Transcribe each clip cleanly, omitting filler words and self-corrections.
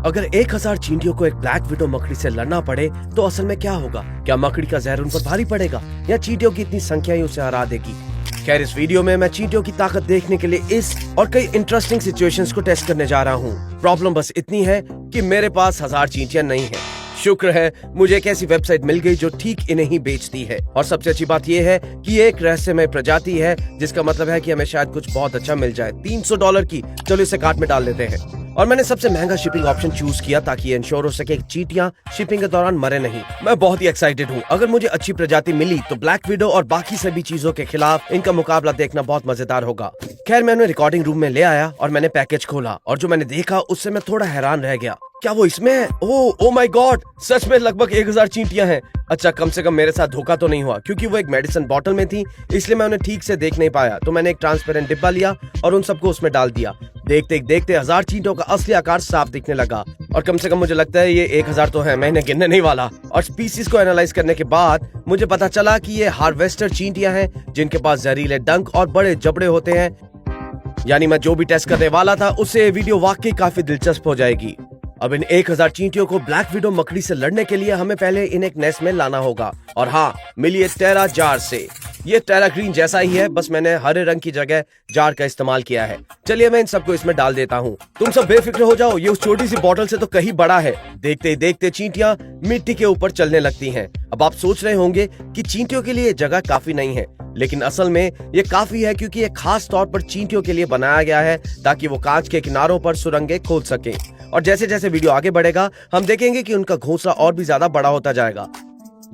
अगर 1000 चींटियों को एक ब्लैक विडो मकड़ी से लड़ना पड़े तो असल में क्या होगा? क्या मकड़ी का जहर उन पर भारी पड़ेगा या चींटियों की इतनी संख्या ही उसे हरा देगी? खैर, इस वीडियो में मैं चींटियों की ताकत देखने के लिए इस और कई इंटरेस्टिंग सिचुएशंस को टेस्ट करने जा रहा हूँ। प्रॉब्लम बस इतनी है कि मेरे पास 1000 चींटियां नहीं है। शुक्र है मुझे एक ऐसी वेबसाइट मिल गई जो ठीक इन्हें ही बेचती है। और सबसे अच्छी बात यह है कि ये एक रहस्यमय प्रजाति है, जिसका मतलब है कि हमें शायद कुछ बहुत अच्छा मिल जाए। $300 की। चलो इसे कार्ट में डाल लेते हैं। और मैंने सबसे महंगा शिपिंग ऑप्शन चूज किया ताकि ये इंश्योर हो सके चींटियां शिपिंग के दौरान मरे नहीं। मैं बहुत ही एक्साइटेड हूँ। अगर मुझे अच्छी प्रजाति मिली तो ब्लैक विडो और बाकी सभी चीजों के खिलाफ इनका मुकाबला देखना बहुत मजेदार होगा। खैर, मैं उन्हें रिकॉर्डिंग रूम में ले आया और मैंने पैकेज खोला और जो मैंने देखा उससे मैं थोड़ा हैरान रह गया। क्या वो इसमें है? ओ माय गॉड, सच में लगभग 1000 चींटियां हैं। अच्छा, कम से कम मेरे साथ धोखा तो नहीं हुआ, क्योंकि वो एक मेडिसिन बॉटल में थी, इसलिए मैं उन्हें ठीक से देख नहीं पाया। तो मैंने एक ट्रांसपेरेंट डिब्बा लिया और उन सबको उसमें डाल दिया। देखते देखते 1000 चींटियों का असली आकार साफ दिखने लगा। और कम से कम मुझे लगता है ये 1000 तो है, मैं इन्हें गिनने नहीं वाला। और स्पीसीज को एनालाइज करने के बाद मुझे पता चला कि ये हार्वेस्टर चींटियां हैं, जिनके पास जहरीले डंक और बड़े जबड़े होते हैं। यानी मैं जो भी टेस्ट करने वाला था उससे वीडियो वाकई काफी दिलचस्प हो जाएगी। अब इन 1000 चींटियों को ब्लैक विडो मकड़ी से लड़ने के लिए हमें पहले इन्हें एक नेस्ट में लाना होगा। और हाँ, मिली है टेरा जार से। ये टेरा ग्रीन जैसा ही है, बस मैंने हरे रंग की जगह जार का इस्तेमाल किया है। चलिए मैं इन सबको इसमें डाल देता हूँ। तुम सब बेफिक्र हो जाओ, ये उस छोटी सी बोतल से तो कहीं बड़ा है। देखते ही देखते चींटियां मिट्टी के ऊपर चलने लगती हैं। अब आप सोच रहे होंगे कि चींटियों के लिए ये जगह काफी नहीं है, लेकिन असल में ये काफी है, क्योंकि ये खास तौर पर चींटियों के लिए बनाया गया है ताकि वो कांच के किनारों पर सुरंगें खोद सकें। और जैसे जैसे वीडियो आगे बढ़ेगा हम देखेंगे कि उनका घोंसला और भी ज्यादा बड़ा होता जाएगा।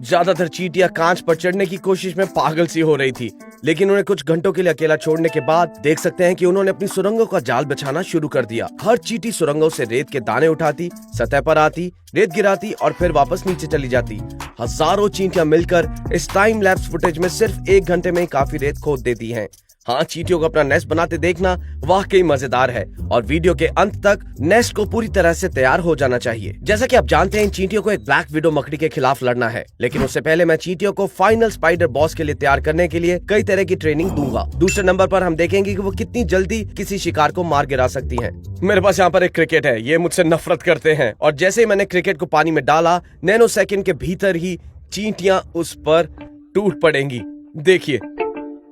ज्यादातर चींटियां कांच पर चढ़ने की कोशिश में पागल सी हो रही थी, लेकिन उन्हें कुछ घंटों के लिए अकेला छोड़ने के बाद देख सकते हैं कि उन्होंने अपनी सुरंगों का जाल बिछाना शुरू कर दिया। हर चींटी सुरंगों से रेत के दाने उठाती, सतह पर आती, रेत गिराती और फिर वापस नीचे चली जाती। हजारों चींटियां मिलकर इस टाइम लैप्स फुटेज में सिर्फ 1 घंटे में ही काफी रेत खोद देती हैं। हाँ, चींटियों को अपना नेस्ट बनाते देखना वाकई मजेदार है और वीडियो के अंत तक नेस्ट को पूरी तरह से तैयार हो जाना चाहिए। जैसा कि आप जानते हैं, इन चींटियों को एक ब्लैक विडो मकड़ी के खिलाफ लड़ना है, लेकिन उससे पहले मैं चींटियों को फाइनल स्पाइडर बॉस के लिए तैयार करने के लिए कई तरह की ट्रेनिंग दूंगा। दूसरे नंबर पर हम देखेंगे कि वो कितनी जल्दी किसी शिकार को मार गिरा सकती हैं। मेरे पास यहाँ पर एक क्रिकेट है, ये मुझसे नफरत करते हैं। और जैसे ही मैंने क्रिकेट को पानी में डाला, नैनो सेकंड के भीतर ही चींटियां उस पर टूट पड़ेंगी। देखिए,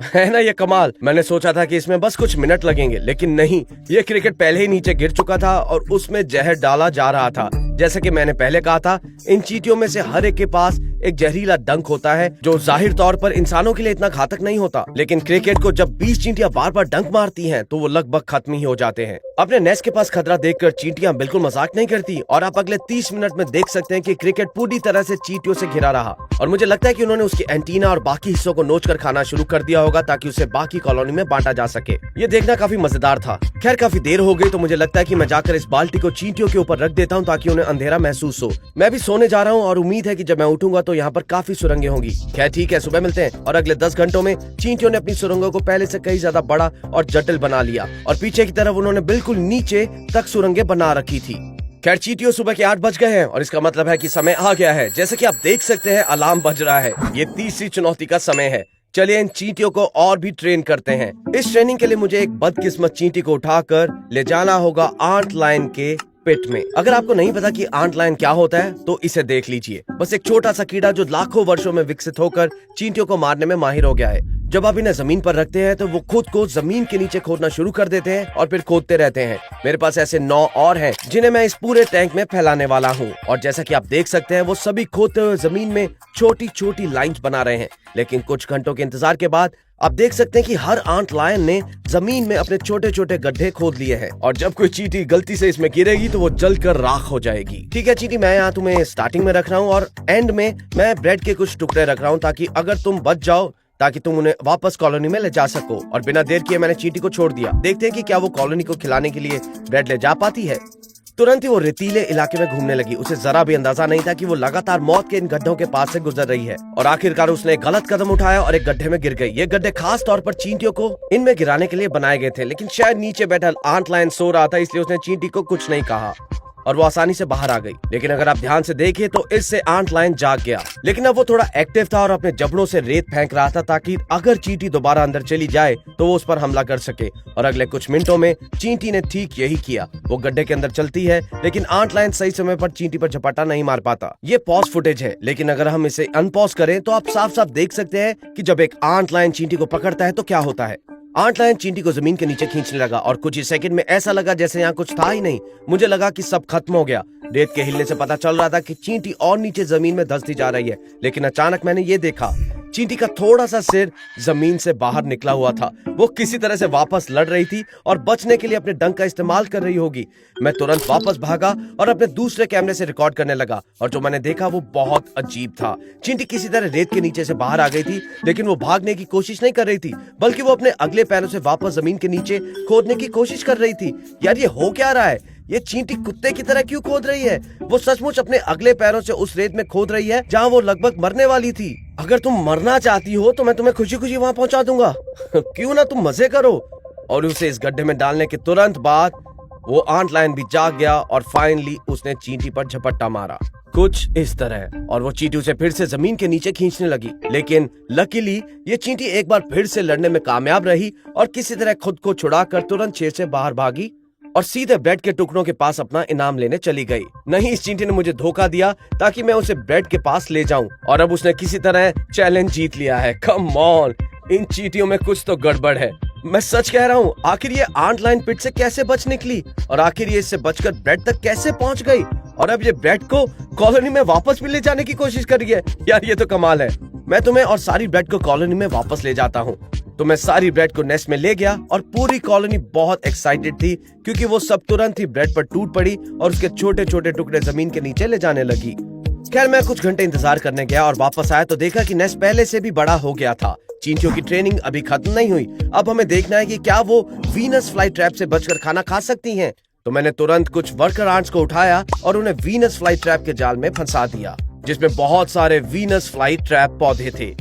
है ना ये कमाल। मैंने सोचा था कि इसमें बस कुछ मिनट लगेंगे, लेकिन नहीं, ये क्रिकेट पहले ही नीचे गिर चुका था और उसमें जहर डाला जा रहा था। जैसे कि मैंने पहले कहा था, इन चींटियों में से हर एक के पास एक जहरीला डंक होता है, जो जाहिर तौर पर इंसानों के लिए इतना घातक नहीं होता, लेकिन क्रिकेट को जब 20 चींटियां बार बार डंक मारती हैं तो वो लगभग खत्म ही हो जाते हैं। अपने नेस्ट के पास खतरा देखकर चींटियां बिल्कुल मजाक नहीं करती और आप अगले 30 मिनट में देख सकते हैं कि क्रिकेट पूरी तरह से चींटियों से घिरा रहा। और मुझे लगता है कि उन्होंने उसकी एंटीना और बाकी हिस्सों को नोच कर खाना शुरू कर दिया होगा ताकि उसे बाकी कॉलोनी में बांटा जा सके। ये देखना काफी मजेदार था। खैर, काफी देर हो गई तो मुझे लगता है कि मैं जाकर इस बाल्टी को चींटियों के ऊपर रख देता हूँ ताकि उन्हें अंधेरा महसूस हो। मैं भी सोने जा रहा हूँ और उम्मीद है कि जब मैं उठूंगा तो यहाँ पर काफी सुरंगें होंगी। खैर ठीक है, सुबह मिलते हैं। और अगले 10 घंटों में चींटियों ने अपनी सुरंगों को पहले से कई ज्यादा बड़ा और जटिल बना लिया और पीछे की तरफ उन्होंने बिल्कुल नीचे तक सुरंगें बना रखी थी। खैर, चींटियों सुबह के 8 बज गए हैं और इसका मतलब है कि समय आ गया है। जैसे कि आप देख सकते हैं, अलार्म बज रहा है। ये तीसरी चुनौती का समय है। चलिए इन चींटियों को और भी ट्रेन करते हैं। इस ट्रेनिंग के लिए मुझे एक बदकिस्मत चींटी को उठाकर ले जाना होगा आंट लायन के पेट में। अगर आपको नहीं पता कि आंट लायन क्या होता है तो इसे देख लीजिए। बस एक छोटा सा कीड़ा जो लाखों वर्षों में विकसित होकर चींटियों को मारने में माहिर हो गया है। जब आप इन्हें जमीन पर रखते हैं तो वो खुद को जमीन के नीचे खोदना शुरू कर देते हैं और फिर खोदते रहते हैं। मेरे पास ऐसे 9 और हैं जिन्हें मैं इस पूरे टैंक में फैलाने वाला हूँ। और जैसा कि आप देख सकते हैं, वो सभी खोदते हुए जमीन में छोटी छोटी लाइंस बना रहे हैं। लेकिन कुछ घंटों के इंतजार के बाद आप देख सकते हैं कि हर आंट लायन ने जमीन में अपने छोटे छोटे गड्ढे खोद लिए हैं। और जब कोई चींटी गलती से इसमें गिरेगी तो वो जलकर राख हो जाएगी। ठीक है चींटी, मैं यहाँ तुम्हें स्टार्टिंग में रख रहा हूँ और एंड में मैं ब्रेड के कुछ टुकड़े रख रहा हूँ ताकि अगर तुम बच जाओ ताकि तुम उन्हें वापस कॉलोनी में ले जा सको। और बिना देर किए मैंने चींटी को छोड़ दिया। देखते हैं कि क्या वो कॉलोनी को खिलाने के लिए ब्रेड ले जा पाती है। तुरंत ही वो रेतीले इलाके में घूमने लगी। उसे जरा भी अंदाजा नहीं था कि वो लगातार मौत के इन गड्ढों के पास से गुजर रही है। और आखिरकार उसने एक गलत कदम उठाया और एक गड्ढे में गिर गई। ये गड्ढे खास तौर पर चींटियों को इनमें गिराने के लिए बनाए गए थे, लेकिन शायद नीचे बैठा आंट लायन सो रहा था, इसलिए उसने चींटी को कुछ नहीं कहा। और वो आसानी से बाहर आ गई। लेकिन अगर आप ध्यान से देखें तो इससे आंट लायन जाग गया, लेकिन अब वो थोड़ा एक्टिव था और अपने जबड़ों से रेत फेंक रहा था ताकि अगर चींटी दोबारा अंदर चली जाए तो वो उस पर हमला कर सके। और अगले कुछ मिनटों में चींटी ने ठीक यही किया। वो गड्ढे के अंदर चलती है, लेकिन आंट लायन सही समय पर चींटी पर झपट्टा नहीं मार पाता। ये पॉज फुटेज है, लेकिन अगर हम इसे अनपॉज करें तो आप साफ साफ देख सकते हैं कि जब एक आंट लायन चींटी को पकड़ता है तो क्या होता है। आंट लायन चींटी को जमीन के नीचे खींचने लगा और कुछ ही सेकंड में ऐसा लगा जैसे यहाँ कुछ था ही नहीं। मुझे लगा कि सब खत्म हो गया। रेत के हिलने से पता चल रहा था कि चींटी और नीचे जमीन में धंसती जा रही है, लेकिन अचानक मैंने ये देखा, चींटी का थोड़ा सा सिर जमीन से बाहर निकला हुआ था। वो किसी तरह से वापस लड़ रही थी और बचने के लिए अपने डंक का इस्तेमाल कर रही होगी। मैं तुरंत वापस भागा और अपने दूसरे कैमरे से रिकॉर्ड करने लगा, और जो मैंने देखा वो बहुत अजीब था। चींटी किसी तरह रेत के नीचे से बाहर आ गई थी, लेकिन वो भागने की कोशिश नहीं कर रही थी, बल्कि वो अपने अगले पैरों से वापस जमीन के नीचे खोदने की कोशिश कर रही थी। यार ये हो क्या रहा है? ये चींटी कुत्ते की तरह क्यों खोद रही है? वो सचमुच अपने अगले पैरों से उस रेत में खोद रही है जहाँ वो लगभग मरने वाली थी। अगर तुम मरना चाहती हो तो मैं तुम्हें खुशी खुशी वहाँ पहुँचा दूंगा। क्यों ना तुम मजे करो। और उसे इस गड्ढे में डालने के तुरंत बाद वो आंट लायन भी जाग गया और फाइनली उसने चींटी पर झपट्टा मारा, कुछ इस तरह, और वो चींटी उसे फिर से जमीन के नीचे खींचने लगी। लेकिन लकीली ये चींटी एक बार फिर से लड़ने में कामयाब रही और किसी तरह खुद को छुड़ाकर तुरंत शेर से बाहर भागी और सीधे ब्रेड के टुकड़ों के पास अपना इनाम लेने चली गई। नहीं, इस चींटी ने मुझे धोखा दिया ताकि मैं उसे ब्रेड के पास ले जाऊं, और अब उसने किसी तरह चैलेंज जीत लिया है। कम ऑन, इन चींटियों में कुछ तो गड़बड़ है। मैं सच कह रहा हूँ, आखिर ये आंट लायन पिट से कैसे बच निकली और आखिर ये इससे बचकर ब्रेड तक कैसे पहुंच गई, और अब ये ब्रेड को कॉलोनी में वापस भी ले जाने की कोशिश कर रही है। यार ये तो कमाल है। मैं तुम्हें और सारी ब्रेड को कॉलोनी में वापस ले जाता हूँ। तो मैं सारी ब्रेड को नेस्ट में ले गया और पूरी कॉलोनी बहुत एक्साइटेड थी क्योंकि वो सब तुरंत ही ब्रेड पर टूट पड़ी और उसके छोटे छोटे टुकड़े जमीन के नीचे ले जाने लगी। खैर मैं कुछ घंटे इंतजार करने गया और वापस आया तो देखा कि नेस्ट पहले से भी बड़ा हो गया था। चींटियों की ट्रेनिंग अभी खत्म नहीं हुई। अब हमें देखना है कि क्या वो वीनस फ्लाई ट्रैप से बचकर खाना खा सकती हैं। तो मैंने तुरंत कुछ वर्कर आंट्स को उठाया और उन्हें वीनस फ्लाई ट्रैप के जाल में फंसा दिया, जिसमें बहुत सारे वीनस फ्लाई ट्रैप पौधे थे।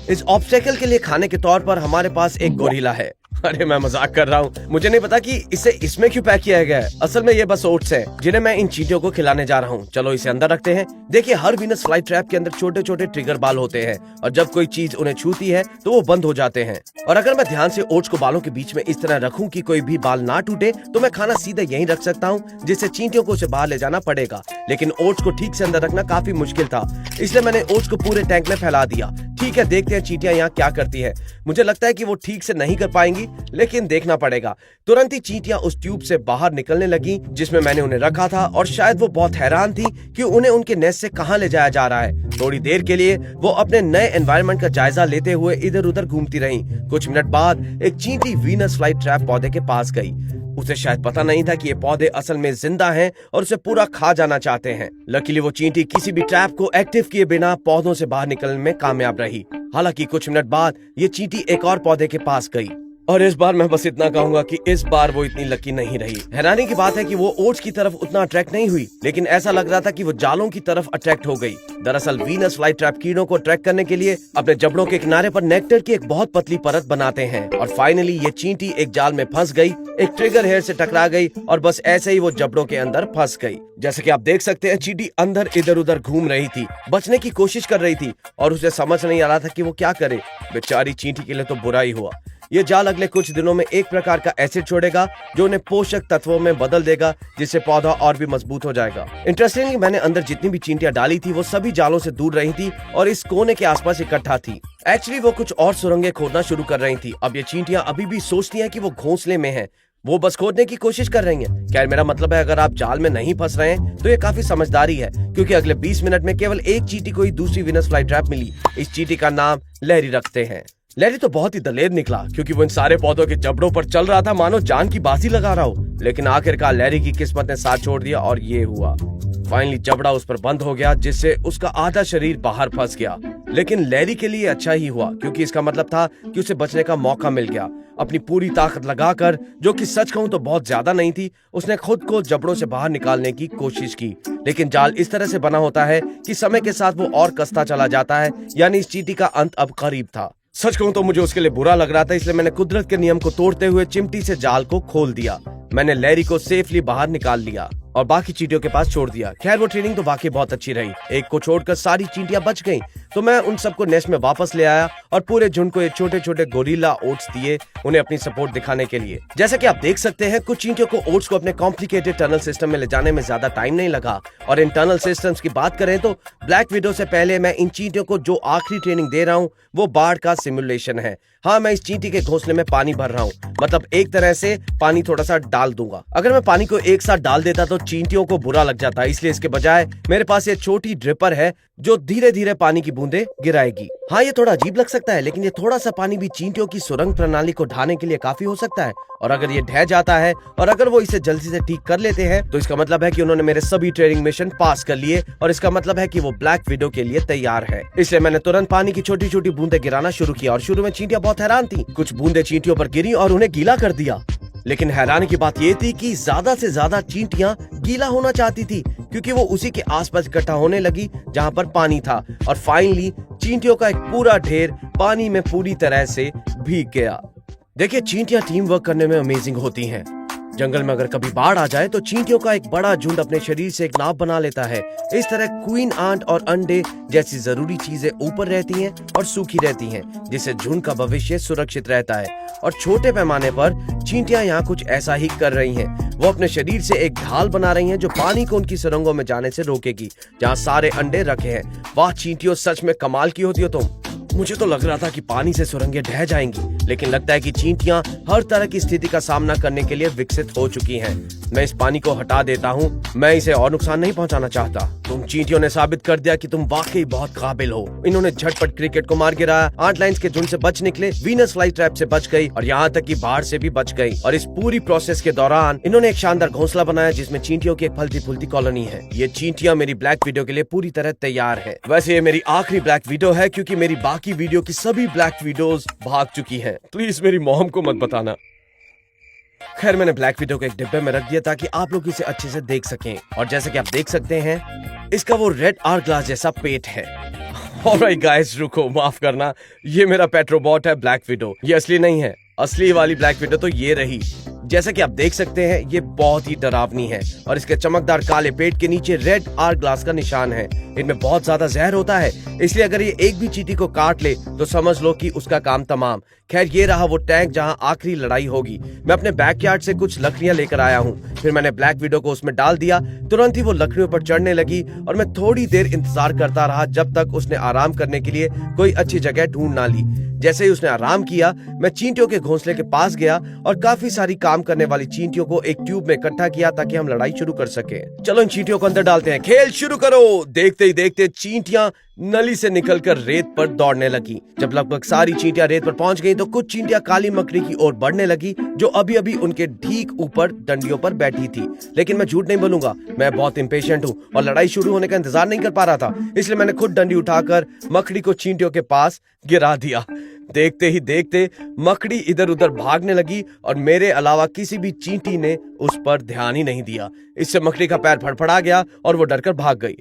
इस ऑब्स्टेकल के लिए खाने के तौर पर हमारे पास एक गोरिल्ला है। अरे मैं मजाक कर रहा हूँ, मुझे नहीं पता कि इसे इसमें क्यों पैक किया गया है। असल में ये बस ओट्स हैं जिन्हें मैं इन चींटियों को खिलाने जा रहा हूँ। चलो इसे अंदर रखते हैं। देखिए हर वीनस फ्लाई ट्रैप के अंदर छोटे छोटे ट्रिगर बाल होते हैं और जब कोई चीज उन्हें छूती है तो वो बंद हो जाते हैं। और अगर मैं ध्यान से ओट्स को बालों के बीच में इस तरह रखूं कि कोई भी बाल ना टूटे तो मैं खाना सीधे यहीं रख सकता हूँ, जिससे चींटियों को उसे बाहर ले जाना पड़ेगा। लेकिन ओट्स को ठीक से अंदर रखना काफी मुश्किल था, इसलिए मैंने ओट्स को पूरे टैंक में फैला दिया। ठीक है, देखते हैं चींटियां यहाँ क्या करती है। मुझे लगता है कि वो ठीक से नहीं कर पाएंगी, लेकिन देखना पड़ेगा। तुरंत ही चींटियां उस ट्यूब से बाहर निकलने लगी जिसमें मैंने उन्हें रखा था, और शायद वो बहुत हैरान थी कि उन्हें उनके नेस्ट से कहां ले जाया जा रहा है। थोड़ी देर के लिए वो अपने नए एनवायरनमेंट का जायजा लेते हुए इधर उधर घूमती रहीं। कुछ मिनट बाद एक चींटी वीनस फ्लाई ट्रैप पौधे के पास गई। उसे शायद पता नहीं था कि ये पौधे असल में जिंदा हैं और उसे पूरा खा जाना चाहते हैं। लकीली वो चींटी किसी भी ट्रैप को एक्टिव किए बिना पौधों से बाहर निकलने में कामयाब रही। हालांकि कुछ मिनट बाद ये चींटी एक और पौधे के पास गई, और इस बार मैं बस इतना कहूंगा कि इस बार वो इतनी लकी नहीं रही। हैरानी की बात है कि वो ओट्स की तरफ उतना अट्रैक्ट नहीं हुई, लेकिन ऐसा लग रहा था कि वो जालों की तरफ अट्रैक्ट हो गई। दरअसल वीनस फ्लाई ट्रैप कीड़ों को अट्रैक्ट करने के लिए अपने जबड़ों के किनारे पर नेक्टर की एक बहुत पतली परत बनाते हैं, और फाइनली ये चींटी एक जाल में फंस गई, एक ट्रिगर हेयर से टकरा गई और बस ऐसे ही वो जबड़ों के अंदर फंस गई। जैसे कि आप देख सकते हैं चींटी अंदर इधर उधर घूम रही थी, बचने की कोशिश कर रही थी, और उसे समझ नहीं आ रहा था कि वो क्या करे। बेचारी चींटी के लिए तो बुरा ही हुआ। ये जाल अगले कुछ दिनों में एक प्रकार का एसिड छोड़ेगा जो उन्हें पोषक तत्वों में बदल देगा, जिससे पौधा और भी मजबूत हो जाएगा। इंटरेस्टिंगली मैंने अंदर जितनी भी चींटियां डाली थी वो सभी जालों से दूर रही थी और इस कोने के आसपास इकट्ठा थी। एक्चुअली वो कुछ और सुरंगें खोदना शुरू कर रही थी। अब ये चींटियां अभी भी सोचती हैं कि वो घोंसले में हैं, वो बस खोदने की कोशिश कर रही हैं। खैर मेरा मतलब है अगर आप जाल में नहीं फंस रहे हैं तो ये काफी समझदारी है, क्योंकि अगले 20 मिनट में केवल एक चींटी को ही दूसरी वीनस फ्लाई ट्रैप मिली। इस चींटी का नाम लैरी रखते हैं। लैरी तो बहुत ही दलेर निकला, क्योंकि वो इन सारे पौधों के जबड़ों पर चल रहा था मानो जान की बाजी लगा रहा हो। लेकिन आखिरकार लैरी की किस्मत ने साथ छोड़ दिया और ये हुआ। फाइनली जबड़ा उस पर बंद हो गया, जिससे उसका आधा शरीर बाहर फंस गया। लेकिन लैरी के लिए अच्छा ही हुआ, क्योंकि इसका मतलब था कि उसे बचने का मौका मिल गया। अपनी पूरी ताकत लगाकर, जो कि सच कहूं तो बहुत ज्यादा नहीं थी, उसने खुद को जबड़ों से बाहर निकालने की कोशिश की। लेकिन जाल इस तरह से बना होता है कि समय के साथ वो और कसता चला जाता है, यानी इस चींटी का अंत अब करीब था। सच कहूं तो मुझे उसके लिए बुरा लग रहा था, इसलिए मैंने कुदरत के नियम को तोड़ते हुए चिमटी से जाल को खोल दिया। मैंने लैरी को सेफली बाहर निकाल लिया और बाकी चींटियों के पास छोड़ दिया। खैर वो ट्रेनिंग तो वाकई बहुत अच्छी रही। एक को छोड़कर सारी चींटियां बच गईं, तो मैं उन सबको नेस्ट में वापस ले आया और पूरे झुंड को ये छोटे छोटे गोरिल्ला ओट्स दिए, उन्हें अपनी सपोर्ट दिखाने के लिए। जैसा कि आप देख सकते हैं, कुछ चींटियों को ओट्स को अपने कॉम्प्लिकेटेड टनल सिस्टम में ले जाने में ज्यादा टाइम नहीं लगा। और इन टनल सिस्टम्स की बात करें तो ब्लैक विडो से पहले मैं इन चींटियों को जो आखिरी ट्रेनिंग दे रहा हूँ वो बाढ़ का सिमुलेशन है। हाँ, मैं इस चींटी के घोंसले में पानी भर रहा हूँ, मतलब एक तरह से पानी थोड़ा सा डाल दूंगा। अगर मैं पानी को एक साथ डाल देता तो चींटियों को बुरा लग जाता, इसलिए इसके बजाय मेरे पास ये छोटी ड्रिपर है जो धीरे धीरे पानी की बूंदे गिराएगी। हाँ, ये थोड़ा अजीब लग सकता है, लेकिन ये थोड़ा सा पानी भी चींटियों की सुरंग प्रणाली को ढाने के लिए काफी हो सकता है। और अगर ये ढह जाता है और अगर वो इसे जल्दी से ठीक कर लेते हैं तो इसका मतलब है कि उन्होंने मेरे सभी ट्रेनिंग मिशन पास कर लिए और इसका मतलब है कि वो ब्लैक विडो के लिए तैयार है। इसलिए मैंने तुरंत पानी की छोटी छोटी बूंदे गिराना शुरू किया और शुरू में चींटियां बहुत हैरान थी। कुछ बूंदे चींटियों पर गिरी और उन्हें गीला कर दिया, लेकिन हैरानी की बात ये थी कि ज्यादा से ज्यादा चींटियां गीला होना चाहती थी, क्योंकि वो उसी के आसपास इकट्ठा होने लगी जहां पर पानी था। और फाइनली चींटियों का एक पूरा ढेर पानी में पूरी तरह से भीग गया। देखिए, चींटियां टीम वर्क करने में अमेजिंग होती हैं। जंगल में अगर कभी बाढ़ आ जाए तो चींटियों का एक बड़ा झुंड अपने शरीर से एक नाव बना लेता है। इस तरह क्वीन आंट और अंडे जैसी जरूरी चीजें ऊपर रहती हैं और सूखी रहती हैं, जिससे झुंड का भविष्य सुरक्षित रहता है। और छोटे पैमाने पर चींटियां यहाँ कुछ ऐसा ही कर रही हैं। वो अपने शरीर से एक ढाल बना रही हैं जो पानी को उनकी सुरंगों में जाने से रोकेगी, जहाँ सारे अंडे रखे हैं। वाह चींटियों, सच में कमाल की होती हो तुम। मुझे तो लग रहा था कि पानी से सुरंगें ढह जाएंगी, लेकिन लगता है कि चींटियां हर तरह की स्थिति का सामना करने के लिए विकसित हो चुकी हैं। मैं इस पानी को हटा देता हूँ, मैं इसे और नुकसान नहीं पहुँचाना चाहता। तुम चींटियों ने साबित कर दिया कि तुम वाकई बहुत काबिल हो। इन्होंने झटपट क्रिकेट को मार गिराया, आंट लाइन्स के झुंड से बच निकले, वीनस फ्लाई ट्रैप से बच गई और यहाँ तक कि बाढ़ से भी बच गई। और इस पूरी प्रोसेस के दौरान इन्होंने एक शानदार घोंसला बनाया जिसमें चींटियों की एक फलती फूलती कॉलोनी है। ये चींटियां मेरी ब्लैक विडो के लिए पूरी तरह तैयार है। वैसे ये मेरी आखिरी ब्लैक विडो है, क्योंकि मेरी बाकी वीडियो की सभी ब्लैक विडोज भाग चुकी हैं। प्लीज मेरी मॉम को मत बताना। खैर, मैंने ब्लैक विडो को एक डिब्बे में रख दिया ताकि आप लोग इसे अच्छे से देख सकें। और जैसे कि आप देख सकते हैं, इसका वो रेड आर ग्लास जैसा पेट है। ऑलराइट गाइस, रुको, माफ करना, ये मेरा पेट्रोबॉट है ब्लैक विडो। ये असली नहीं है। असली वाली ब्लैक विडो तो ये रही। जैसा कि आप देख सकते हैं, ये बहुत ही डरावनी है और इसके चमकदार काले पेट के नीचे रेड आर ग्लास का निशान है। इनमें बहुत ज्यादा जहर होता है, इसलिए अगर ये एक भी चींटी को काट ले तो समझ लो कि उसका काम तमाम। खैर, ये रहा वो टैंक जहां आखिरी लड़ाई होगी। मैं अपने बैकयार्ड से कुछ लकड़ियां लेकर आया हूँ, फिर मैंने ब्लैक विडो को उसमें डाल दिया। तुरंत ही वो लकड़ियों पर चढ़ने लगी और मैं थोड़ी देर इंतजार करता रहा जब तक उसने आराम करने के लिए कोई अच्छी जगह ढूंढ ना ली। जैसे ही उसने आराम किया, मैं चींटियों के घोंसले के पास गया और काफी सारी काम करने वाली चींटियों को एक ट्यूब में इकट्ठा किया ताकि हम लड़ाई शुरू कर सके। चलो इन चींटियों को अंदर डालते हैं, खेल शुरू करो। देखते ही देखते चींटियां नली से निकलकर रेत पर दौड़ने लगी। जब लगभग सारी चींटियां रेत पर पहुंच गई तो कुछ चींटियां काली मकड़ी की ओर बढ़ने लगी, जो अभी अभी उनके ठीक ऊपर डंडियों पर बैठी थी। लेकिन मैं झूठ नहीं बोलूंगा, मैं बहुत इम्पेशेंट हूँ और लड़ाई शुरू होने का इंतजार नहीं कर पा रहा था, इसलिए मैंने खुद डंडी उठाकर मकड़ी को चींटियों के पास गिरा दिया। देखते ही देखते मकड़ी इधर उधर भागने लगी और मेरे अलावा किसी भी चींटी ने उस पर ध्यान ही नहीं दिया। इससे मकड़ी का पैर फड़फड़ा गया और वो डरकर भाग गई।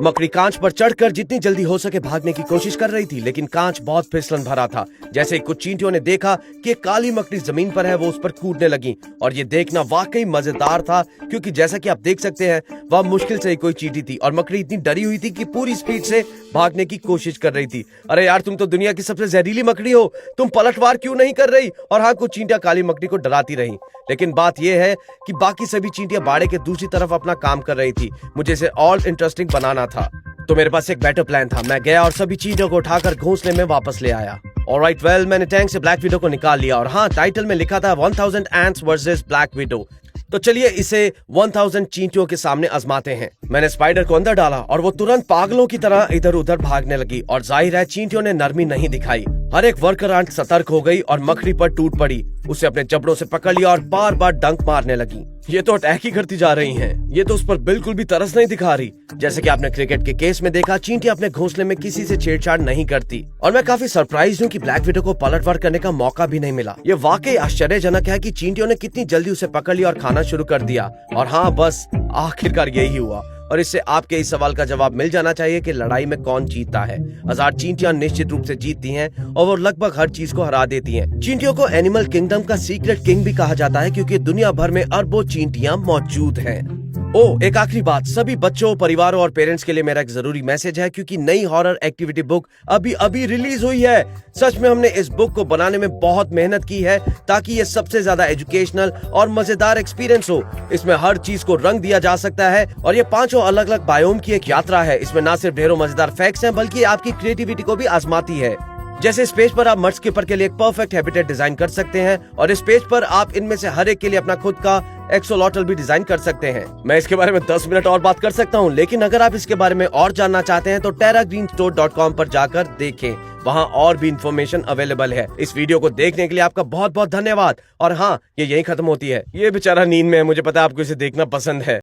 मकड़ी कांच पर चढ़कर जितनी जल्दी हो सके भागने की कोशिश कर रही थी, लेकिन कांच बहुत फिसलन भरा था। जैसे ही कुछ चींटियों ने देखा कि काली मकड़ी जमीन पर है, वो उस पर कूदने लगी और ये देखना वाकई मजेदार था, क्योंकि जैसा कि आप देख सकते हैं, वह मुश्किल से ही कोई चींटी थी और मकड़ी इतनी डरी हुई थी कि पूरी स्पीड से भागने की कोशिश कर रही थी। अरे यार, तुम तो दुनिया की सबसे जहरीली मकड़ी हो, तुम पलटवार क्यों नहीं कर रही? और हाँ, कुछ चींटियां काली मकड़ी को डराती रही, लेकिन बात यह है कि बाकी सभी चींटियां बाड़े के दूसरी तरफ अपना काम कर रही थी। मुझे इसे और इंटरेस्टिंग बनाना था, तो मेरे पास एक बेटर प्लान था। मैं गया और सभी चींटियों को उठाकर घोंसले में वापस ले आया। ऑलराइट, वेल, मैंने टैंक से ब्लैक विडो को निकाल लिया और हाँ, टाइटल में लिखा था 1000 एंट्स वर्सेस ब्लैक विडो। तो चलिए इसे 1000 चींटियों के सामने आजमाते हैं। मैंने स्पाइडर को अंदर डाला और वो तुरंत पागलों की तरह इधर उधर भागने लगी और जाहिर है चींटियों ने नरमी नहीं दिखाई। हर एक वर्कर आंट सतर्क हो गई और मकड़ी पर टूट पड़ी। उसे अपने जबड़ों से पकड़ लिया और बार बार डंक मारने लगी। ये तो अटैक ही करती जा रही हैं। ये तो उस पर बिल्कुल भी तरस नहीं दिखा रही। जैसे कि आपने क्रिकेट के केस में देखा, चींटियां अपने घोंसले में किसी से छेड़छाड़ नहीं करती और मैं काफी सरप्राइज हूँ कि ब्लैक विडो को पलटवार करने का मौका भी नहीं मिला। ये वाकई आश्चर्यजनक है कि चींटियों ने कितनी जल्दी उसे पकड़ लिया और खाना शुरू कर दिया। और हाँ, बस आखिरकार यही हुआ और इससे आपके इस सवाल का जवाब मिल जाना चाहिए कि लड़ाई में कौन जीतता है। 1000 चींटियां निश्चित रूप से जीतती हैं और वो लगभग हर चीज को हरा देती हैं। चींटियों को एनिमल किंगडम का सीक्रेट किंग भी कहा जाता है, क्योंकि दुनिया भर में अरबों चींटियां मौजूद हैं। एक आखिरी बात, सभी बच्चों, परिवारों और पेरेंट्स के लिए मेरा एक जरूरी मैसेज है, क्योंकि नई हॉरर एक्टिविटी बुक अभी रिलीज हुई है। सच में हमने इस बुक को बनाने में बहुत मेहनत की है ताकि ये सबसे ज्यादा एजुकेशनल और मजेदार एक्सपीरियंस हो। इसमें हर चीज को रंग दिया जा सकता है और ये 5 अलग अलग बायोम की एक यात्रा है। इसमें ना सिर्फ ढेरों मजेदार फैक्ट्स हैं, बल्कि आपकी क्रिएटिविटी को भी आजमाती है। जैसे इस पेज पर आप मड स्किपर के लिए एक परफेक्ट हैबिटेट डिजाइन कर सकते हैं और इस पेज पर आप इनमें से हर एक के लिए अपना खुद का एक्सोलॉटल भी डिजाइन कर सकते हैं। मैं इसके बारे में 10 मिनट और बात कर सकता हूँ, लेकिन अगर आप इसके बारे में और जानना चाहते हैं तो terragreenstore.com पर जाकर देखें, वहाँ और भी इंफॉर्मेशन अवेलेबल है। इस वीडियो को देखने के लिए आपका बहुत बहुत धन्यवाद। और हाँ, ये यहीं खत्म होती है। ये बेचारा नींद में है, मुझे पता है आपको इसे देखना पसंद है।